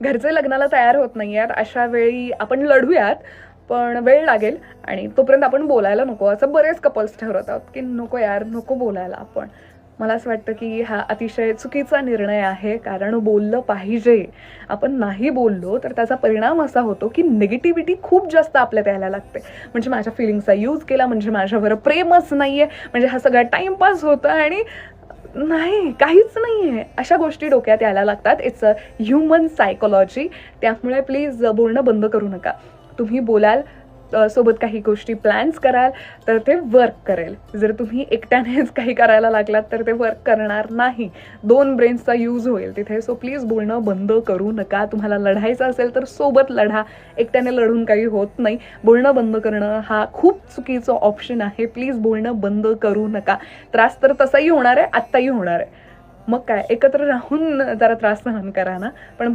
घरचे लग्नाला तयार होत नाही आहेत, अशा वेळी आपण लढूयात, पण वेळ लागेल आणि तोपर्यंत आपण बोलायला नको, असं बरेच कपल्स ठरवत आहोत की नको यार, नको बोलायला आपण. मला असं वाटतं की हा अतिशय चुकीचा निर्णय आहे, कारण बोललं पाहिजे. आपण नाही बोललो तर त्याचा परिणाम असा होतो की निगेटिव्हिटी खूप जास्त आपल्यात यायला लागते. म्हणजे माझ्या फिलिंग्सचा यूज केला, म्हणजे माझ्यावर प्रेमच नाही आहे, म्हणजे हा सगळा टाईमपास होता आणि नाही, काहीच नाही आहे, अशा गोष्टी डोक्यात यायला लागतात. It's a human psychology. त्यामुळे प्लीज बोलणं बंद करू नका. तुम्ही बोलाल, सोबत काही गोष्टी प्लॅन्स कराल तर ते वर्क करेल. जर तुम्ही एकट्यानेच काही करायला लागलात तर ते वर्क करणार नाही. 2 ब्रेन्सचा यूज होईल तिथे. सो प्लीज बोलणं बंद करू नका. तुम्हाला लढायचं असेल तर सोबत लढा. एकट्याने लढून काही होत नाही. बोलणं बंद करणं हा खूप चुकीचा ऑप्शन आहे. प्लीज बोलणं बंद करू नका. त्रास तर तसाही होणार आहे, आत्ताही होणार आहे. मग काय, एकत्र राहून जरा त्रास सहन करा ना. पण